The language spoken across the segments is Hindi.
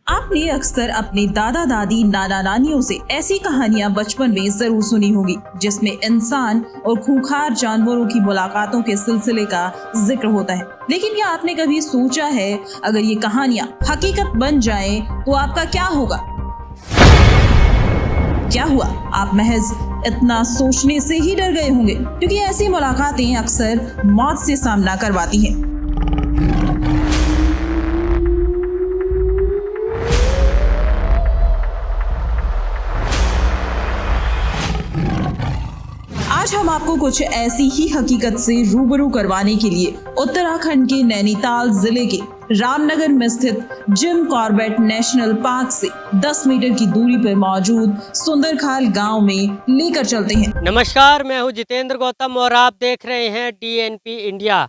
आपने अक्सर अपने दादा दादी नाना नानियों से ऐसी कहानियां बचपन में जरूर सुनी होगी जिसमें इंसान और खूंखार जानवरों की मुलाकातों के सिलसिले का जिक्र होता है। लेकिन क्या आपने कभी सोचा है अगर ये कहानियां हकीकत बन जाएं तो आपका क्या होगा? क्या हुआ? आप महज इतना सोचने से ही डर गए होंगे, क्योंकि ऐसी मुलाकातें अक्सर मौत से सामना करवाती हैं। आज हम आपको कुछ ऐसी ही हकीकत से रूबरू करवाने के लिए उत्तराखंड के नैनीताल जिले के रामनगर में स्थित जिम कॉर्बेट नेशनल पार्क से 10 मीटर की दूरी पर मौजूद सुंदरखाल गांव में लेकर चलते हैं। नमस्कार, मैं हूं जितेंद्र गौतम और आप देख रहे हैं DNP इंडिया।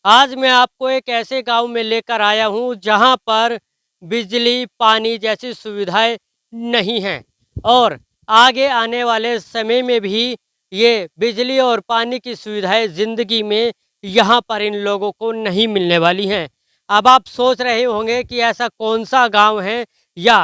आज मैं आपको एक ऐसे गांव में लेकर आया हूं जहां पर बिजली, पानी जैसी सुविधाएं नहीं हैं और आगे आने वाले समय में भी ये बिजली और पानी की सुविधाएं ज़िंदगी में यहाँ पर इन लोगों को नहीं मिलने वाली हैं। अब आप सोच रहे होंगे कि ऐसा कौन सा गांव है या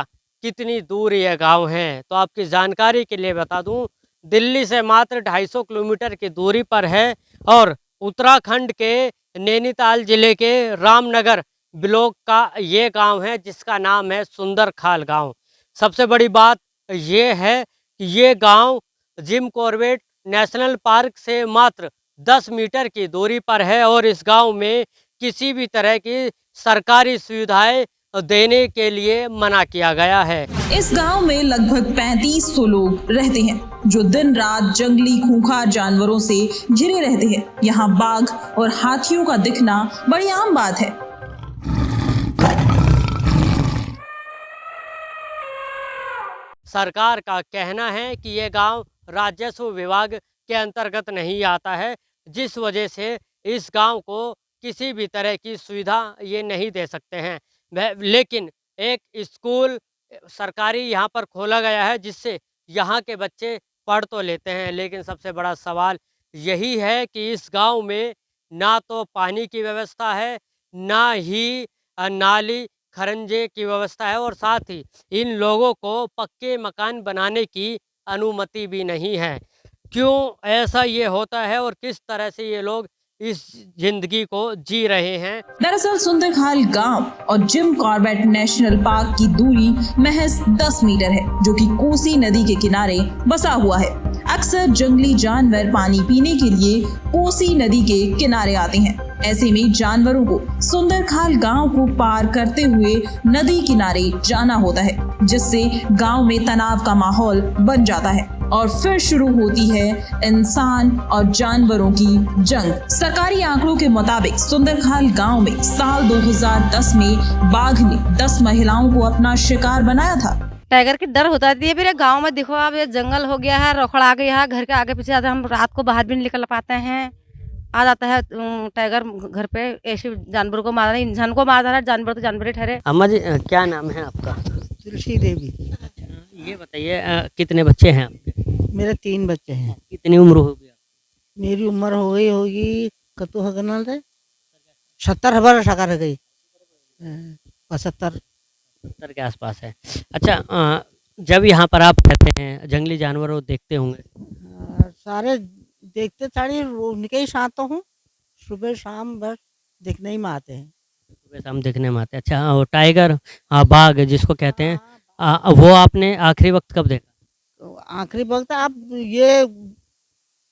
कितनी दूर यह गांव है। तो आपकी जानकारी के लिए बता दूं, दिल्ली से मात्र 250 किलोमीटर की दूरी पर है और उत्तराखंड के नैनीताल जिले के रामनगर ब्लॉक का ये गांव है जिसका नाम है सुंदरखाल गांव। सबसे बड़ी बात ये है कि ये गांव जिम कॉर्बेट नेशनल पार्क से मात्र 10 मीटर की दूरी पर है और इस गांव में किसी भी तरह की सरकारी सुविधाएं देने के लिए मना किया गया है। इस गांव में लगभग 3500 लोग रहते हैं जो दिन रात जंगली खूंखार जानवरों से घिरे रहते हैं। यहाँ बाघ और हाथियों का दिखना बड़ी आम बात है। सरकार का कहना है कि ये गांव राजस्व विभाग के अंतर्गत नहीं आता है, जिस वजह से इस गांव को किसी भी तरह की सुविधा ये नहीं दे सकते हैं। लेकिन एक स्कूल सरकारी यहाँ पर खोला गया है जिससे यहाँ के बच्चे पढ़ तो लेते हैं, लेकिन सबसे बड़ा सवाल यही है कि इस गांव में ना तो पानी की व्यवस्था है, ना ही नाली खरंजे की व्यवस्था है और साथ ही इन लोगों को पक्के मकान बनाने की अनुमति भी नहीं है। क्यों ऐसा ये होता है और किस तरह से ये लोग इस जिंदगी को जी रहे हैं? दरअसल सुंदरखाल गांव और जिम कॉर्बेट नेशनल पार्क की दूरी महज 10 मीटर है, जो कि कोसी नदी के किनारे बसा हुआ है। अक्सर जंगली जानवर पानी पीने के लिए कोसी नदी के किनारे आते हैं। ऐसे में जानवरों को सुंदरखाल गांव को पार करते हुए नदी किनारे जाना होता है, जिससे गांव में तनाव का माहौल बन जाता है और फिर शुरू होती है इंसान और जानवरों की जंग। सरकारी आंकड़ों के मुताबिक सुंदरखाल गांव में साल 2010 में बाघ ने 10 महिलाओं को अपना शिकार बनाया था। टाइगर की डर होता है। मेरे गांव में देखो, अब ये जंगल हो गया है, रोखड़ आ गया है, घर के आगे पीछे हम रात को बाहर भी नहीं निकल पाते हैं। आ जाता है टाइगर घर पे, ऐसे जानवर को मारा, इंसान को मार रहा है, जानवर तो जानवर ही ठहरे। अम्मा जी, क्या नाम है आपका? तुलसी देवी। ये बताइए, कितने बच्चे हैं आपके? मेरे 3 बच्चे हैं। कितनी उम्र हो गई? मेरी उम्र हो गई होगी कतो हगनाल है 70 वर्ष कर गई, 75 70 के आसपास है। अच्छा, जब यहाँ पर आप रहते हैं जंगली जानवरों देखते होंगे? सारे देखते साड़ी उनके ही साथ तो हूँ, सुबह शाम बस देखने ही में आते हैं। सुबह शाम देखने में आते हैं। अच्छा, वो टाइगर, बाघ जिसको कहते हैं, वो आपने आखिरी वक्त कब देखा? तो आखिरी वक्त आप ये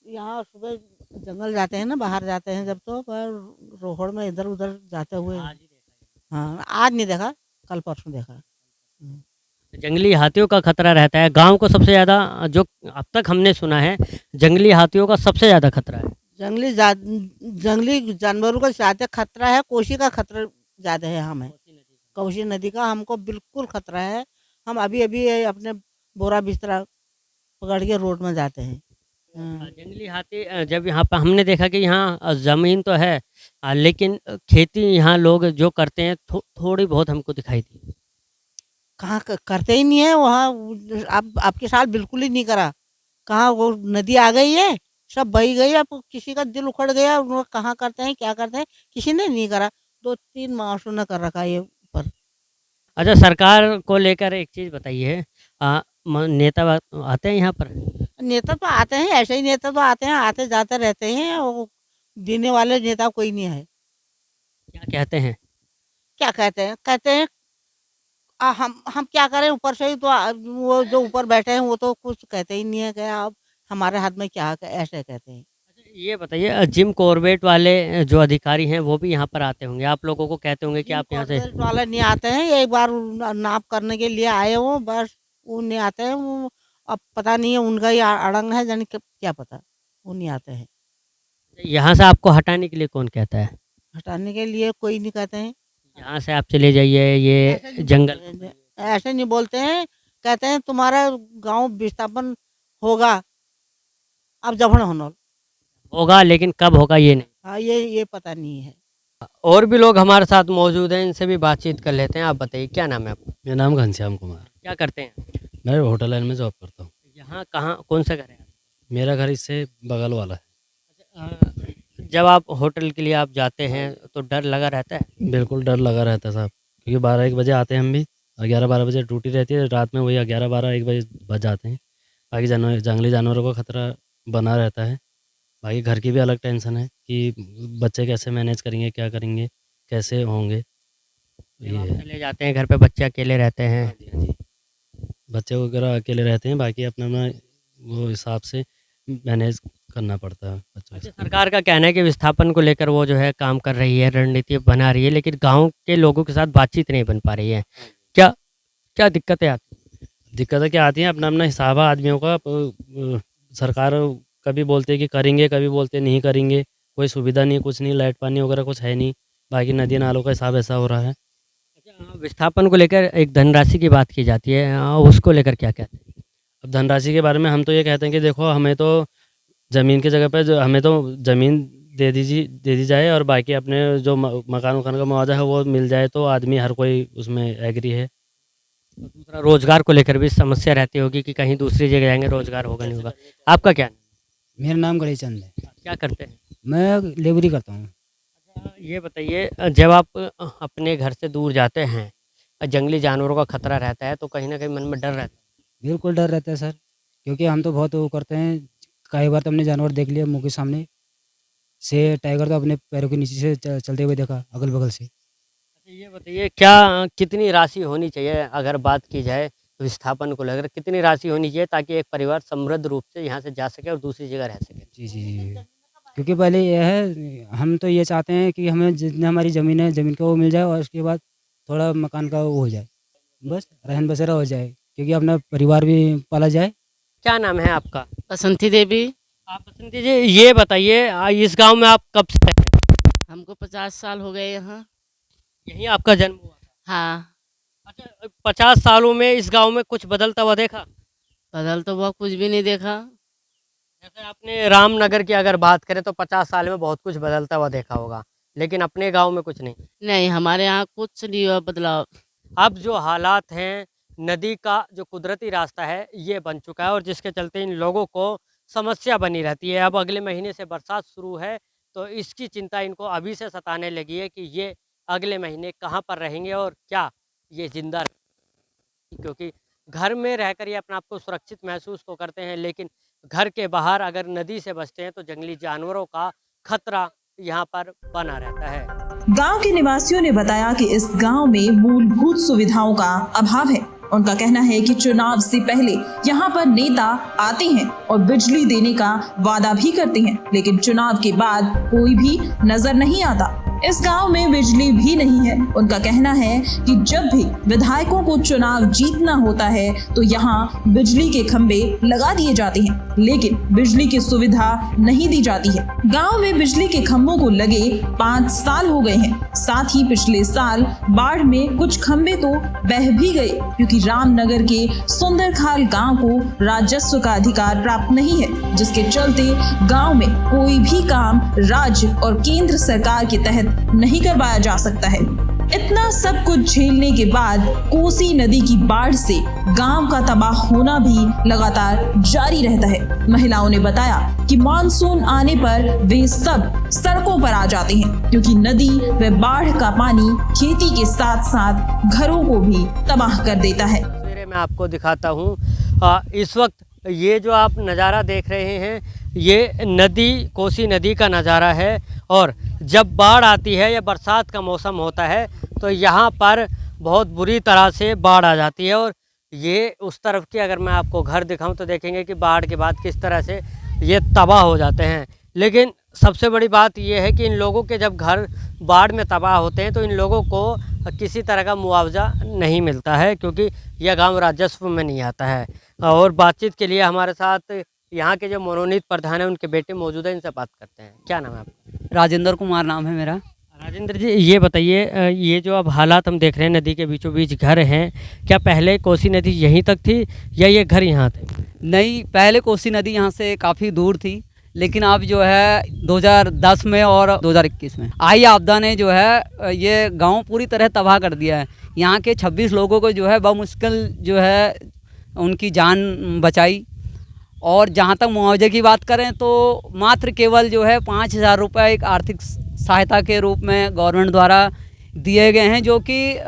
यहाँ सुबह जंगल जाते हैं ना, बाहर जाते हैं जब, तो पर रोहड़ में इधर उधर जाते हुए। हाँ, आज नहीं देखा, कल परसों देखा। जंगली हाथियों का खतरा रहता है गांव को सबसे ज़्यादा, जो अब तक हमने सुना है जंगली हाथियों का सबसे ज़्यादा खतरा है। जंगली जानवरों का ज़्यादा खतरा है, कोसी का खतरा ज़्यादा है हमें। कोसी नदी का हमको बिल्कुल खतरा है। हम अभी अभी अपने बोरा बिस्तरा पकड़ के रोड में जाते हैं। जंगली हाथी, जब यहाँ पर हमने देखा कि यहाँ ज़मीन तो है, लेकिन खेती यहाँ लोग जो करते हैं थोड़ी बहुत हमको दिखाई दी। कहाँ करते ही नहीं है वहाँ। अब आपके साल बिल्कुल ही नहीं करा। कहाँ वो नदी आ गई है, सब बही गई, अब किसी का दिल उखड़ गया, उन्होंने कहाँ करते हैं क्या करते हैं, किसी ने नहीं करा। 2-3 मासों ने कर रखा ये ऊपर। अच्छा, सरकार को लेकर एक चीज़ बताइए, नेता आते हैं यहाँ पर? नेता तो आते हैं, ऐसे ही नेता तो आते हैं, आते जाते रहते हैं, वो देने वाले नेता कोई नहीं है। क्या कहते हैं? क्या कहते हैं? कहते हैं हम क्या करें, ऊपर से ही तो वो जो ऊपर बैठे हैं वो तो कुछ कहते ही नहीं है कि आप हमारे हाथ में क्या है, ऐसे कहते हैं। अच्छा, ये बताइए, जिम कॉर्बेट वाले जो अधिकारी हैं वो भी यहाँ पर आते होंगे, आप लोगों को कहते होंगे कि आप यहाँ से? कॉर्पोरेट वाले नहीं आते हैं, एक बार नाप करने के लिए आए वो, बस वो नहीं आते हैं। वो अब पता नहीं है, उनका ही अड़ंग है, जाने क्या पता, वो नहीं आते हैं। यहाँ से आपको हटाने के लिए कौन कहता है? हटाने के लिए कोई नहीं कहते हैं। यहाँ से आप चले जाइए, ऐसे ये नहीं जंगल। बोलते हैं, ऐसे नहीं बोलते हैं। कहते हैं तुम्हारा गांव विस्थापन होगा, अब जबरन होना। होगा, लेकिन कब होगा ये नहीं। हाँ, ये पता नहीं है। और भी लोग हमारे साथ मौजूद हैं, इनसे भी बातचीत कर लेते हैं। आप बताइए, क्या नाम है आपका? मेरा नाम घनश्याम कुमार। क्या करते हैं? मैं होटल लाइन में जॉब करता हूँ। यहाँ कहाँ, कौन सा घर है? मेरा घर इससे बगल वाला है। अच्छा, जब आप होटल के लिए आप जाते हैं तो डर लगा रहता है? बिल्कुल डर लगा रहता है साहब, क्योंकि 12-1 बजे आते हैं हम भी, 11-12 बजे ड्यूटी रहती है, रात में वही 11-12-1 बजे बज जाते हैं। बाकी जंगली जानवरों का खतरा बना रहता है। बाकी घर की भी अलग टेंशन है कि बच्चे कैसे मैनेज करेंगे, क्या करेंगे, कैसे होंगे, जब ये आप है। चले जाते हैं घर पे, बच्चे अकेले रहते हैं? हाँ जी, बच्चे वगैरह अकेले रहते हैं, बाकी अपना अपना वो हिसाब से मैनेज करना पड़ता है बच्चों के अच्छा, साथ। सरकार का कहना है कि विस्थापन को लेकर वो जो है काम कर रही है, रणनीति बना रही है, लेकिन गांव के लोगों के साथ बातचीत नहीं बन पा रही है। क्या क्या दिक्कतें आती हैं? दिक्कतें क्या आती हैं, अपना अपना हिसाब है आदमियों का। सरकार कभी बोलते हैं कि करेंगे, कभी बोलते हैं नहीं करेंगे। कोई सुविधा नहीं, कुछ नहीं, लाइट पानी वगैरह कुछ है नहीं। बाकी नदी नालों का हिसाब ऐसा हो रहा है। अच्छा, विस्थापन को लेकर एक धनराशि की बात की जाती है, उसको लेकर क्या कहते हैं? अब धनराशि के बारे में हम तो ये कहते हैं कि देखो, हमें तो ज़मीन की जगह पे हमें तो ज़मीन दे दी जाए, और बाकी अपने जो मकान वकान का मुआवजा है वो मिल जाए, तो आदमी हर कोई उसमें एग्री है। और दूसरा, रोजगार को लेकर भी समस्या रहती होगी कि कहीं दूसरी जगह जाएंगे, रोजगार होगा नहीं होगा। आपका क्या? मेरा नाम गणेश चंद है। क्या करते हैं? मैं लेबरी करता हूँ। अच्छा, ये बताइए, जब आप अपने घर से दूर जाते हैं, जंगली जानवरों का खतरा रहता है, तो कहीं ना कहीं मन में डर रहता है? बिल्कुल डर रहता है सर, क्योंकि हम तो बहुत वो करते हैं। कई बार तो हमने जानवर देख लिया मुँह के सामने से। टाइगर तो अपने पैरों के नीचे से चलते हुए देखा, अगल बगल से। अच्छा, ये बताइए, क्या कितनी राशि होनी चाहिए, अगर बात की जाए विस्थापन को लेकर, कितनी राशि होनी चाहिए ताकि एक परिवार समृद्ध रूप से यहाँ से जा सके और दूसरी जगह रह सके? जी जी जी। क्योंकि पहले यह है, हम तो ये चाहते हैं कि हमें जितना हमारी ज़मीन है, ज़मीन का वो मिल जाए, और उसके बाद थोड़ा मकान का वो हो जाए, बस रहन बसेरा हो जाए, क्योंकि अपना परिवार भी पाला जाए। क्या नाम है आपका? बसंती देवी। आप बसंती जी, ये बताइए, इस गांव में आप कब से हैं? हमको 50 साल हो गए यहाँ। यहीं आपका जन्म हुआ था? हाँ, अच्छा, 50 सालों में इस गांव में कुछ बदलता हुआ देखा? बदल तो बहुत कुछ भी नहीं देखा। जैसे आपने रामनगर की अगर बात करें तो 50 साल में बहुत कुछ बदलता हुआ देखा होगा, लेकिन अपने गांव में कुछ नहीं। नहीं, हमारे यहाँ कुछ नहीं हुआ बदलाव। अब जो हालात हैं, नदी का जो कुदरती रास्ता है ये बन चुका है, और जिसके चलते इन लोगों को समस्या बनी रहती है। अब अगले महीने से बरसात शुरू है, तो इसकी चिंता इनको अभी से सताने लगी है कि ये अगले महीने कहाँ पर रहेंगे और क्या ये जिंदा रहेंगे। क्योंकि घर में रहकर ये अपने आप को सुरक्षित महसूस तो करते हैं, लेकिन घर के बाहर अगर नदी से बचते हैं तो जंगली जानवरों का खतरा यहाँ पर बना रहता है। गांव के निवासियों ने बताया कि इस गांव में मूलभूत सुविधाओं का अभाव है। उनका कहना है कि चुनाव से पहले यहाँ पर नेता आते हैं और बिजली देने का वादा भी करते हैं, लेकिन चुनाव के बाद कोई भी नजर नहीं आता। इस गांव में बिजली भी नहीं है। उनका कहना है कि जब भी विधायकों को चुनाव जीतना होता है तो यहाँ बिजली के खंभे लगा दिए जाते हैं, लेकिन बिजली की सुविधा नहीं दी जाती है। गांव में बिजली के खंभों को लगे 5 साल हो गए हैं। साथ ही पिछले साल बाढ़ में कुछ खंभे तो बह भी गए, क्योंकि रामनगर के सुंदरखाल गांव को राजस्व का अधिकार प्राप्त नहीं है, जिसके चलते गांव में कोई भी काम राज्य और केंद्र सरकार के तहत नहीं करवाया जा सकता है। इतना सब कुछ झेलने के बाद कोसी नदी की बाढ़ से गांव का तबाह होना भी लगातार जारी रहता है। महिलाओं ने बताया कि मानसून आने पर वे सब सड़कों पर आ जाते हैं क्योंकि नदी व बाढ़ का पानी खेती के साथ साथ घरों को भी तबाह कर देता है। तस्वीरें मैं आपको दिखाता हूँ। इस वक्त ये जो आप नज़ारा देख रहे हैं ये नदी कोसी नदी का नज़ारा है और जब बाढ़ आती है या बरसात का मौसम होता है तो यहाँ पर बहुत बुरी तरह से बाढ़ आ जाती है। और ये उस तरफ की अगर मैं आपको घर दिखाऊं तो देखेंगे कि बाढ़ के बाद किस तरह से ये तबाह हो जाते हैं। लेकिन सबसे बड़ी बात ये है कि इन लोगों के जब घर बाढ़ में तबाह होते हैं तो इन लोगों को किसी तरह का मुआवजा नहीं मिलता है क्योंकि यह गांव राजस्व में नहीं आता है। और बातचीत के लिए हमारे साथ यहाँ के जो मनोनीत प्रधान हैं उनके बेटे मौजूद हैं, इनसे बात करते हैं। क्या नाम है आपका? राजेंद्र कुमार नाम है मेरा। राजेंद्र जी ये बताइए, ये जो अब हालात हम देख रहे हैं, नदी के बीचों बीच घर हैं, क्या पहले कोसी नदी यहीं तक थी या ये घर यहाँ थे? नहीं, पहले कोसी नदी यहाँ से काफ़ी दूर थी, लेकिन अब जो है 2010 में और 2021 में आई आपदा ने जो है ये गांव पूरी तरह तबाह कर दिया है। यहाँ के 26 लोगों को जो है बमुश्किल जो है उनकी जान बचाई। और जहाँ तक मुआवजे की बात करें तो मात्र केवल जो है 5,000 रुपये एक आर्थिक सहायता के रूप में गवर्नमेंट द्वारा दिए गए हैं, जो कि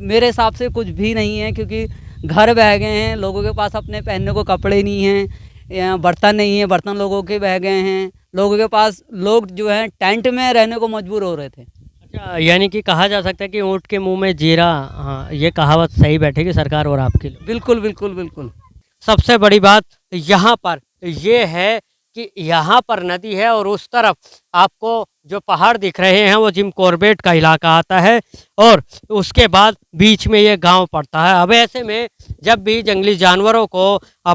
मेरे हिसाब से कुछ भी नहीं है क्योंकि घर बह गए हैं, लोगों के पास अपने पहनने को कपड़े नहीं हैं, बर्तन नहीं है, बर्तन लोगों के बह गए हैं, लोगों के पास लोग जो है टेंट में रहने को मजबूर हो रहे थे। अच्छा, यानी कि कहा जा सकता है कि ऊँट के मुंह में जीरा, हाँ ये कहावत सही बैठेगी सरकार और आपके लिए। बिल्कुल बिल्कुल बिल्कुल। सबसे बड़ी बात यहाँ पर ये है कि यहाँ पर नदी है और उस तरफ आपको जो पहाड़ दिख रहे हैं वो जिम कॉर्बेट का इलाका आता है और उसके बाद बीच में ये गांव पड़ता है। अब ऐसे में जब भी जंगली जानवरों को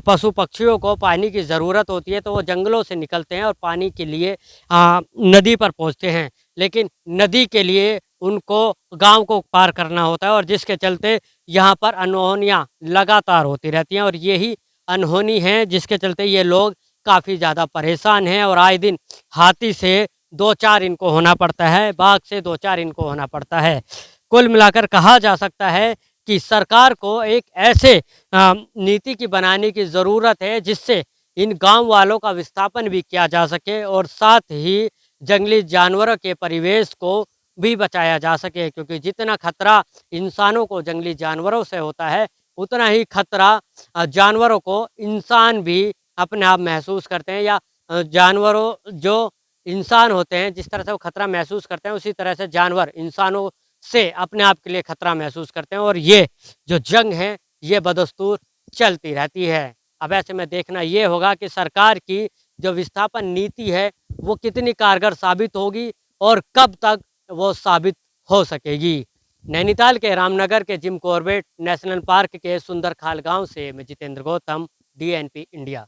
पशु पक्षियों को पानी की ज़रूरत होती है तो वो जंगलों से निकलते हैं और पानी के लिए नदी पर पहुँचते हैं, लेकिन नदी के लिए उनको गांव को पार करना होता है और जिसके चलते यहाँ पर अनहोनियाँ लगातार होती रहती हैं। और यही अनहोनी है जिसके चलते ये लोग काफ़ी ज़्यादा परेशान हैं और आए दिन हाथी से 2-4 इनको होना पड़ता है, बाघ से 2-4 इनको होना पड़ता है। कुल मिलाकर कहा जा सकता है कि सरकार को एक ऐसे नीति की बनाने की ज़रूरत है जिससे इन गांव वालों का विस्थापन भी किया जा सके और साथ ही जंगली जानवरों के परिवेश को भी बचाया जा सके, क्योंकि जितना खतरा इंसानों को जंगली जानवरों से होता है उतना ही खतरा जानवरों को इंसान भी अपने आप महसूस करते हैं, या जानवरों जो इंसान होते हैं जिस तरह से वो खतरा महसूस करते हैं उसी तरह से जानवर इंसानों से अपने आप के लिए खतरा महसूस करते हैं। और ये जो जंग है ये बदस्तूर चलती रहती है। अब ऐसे में देखना ये होगा कि सरकार की जो विस्थापन नीति है वो कितनी कारगर साबित होगी और कब तक वो साबित हो सकेगी। नैनीताल के रामनगर के जिम कॉर्बेट नेशनल पार्क के सुंदर खाल गांव से मैं जितेंद्र गौतम, DNP इंडिया।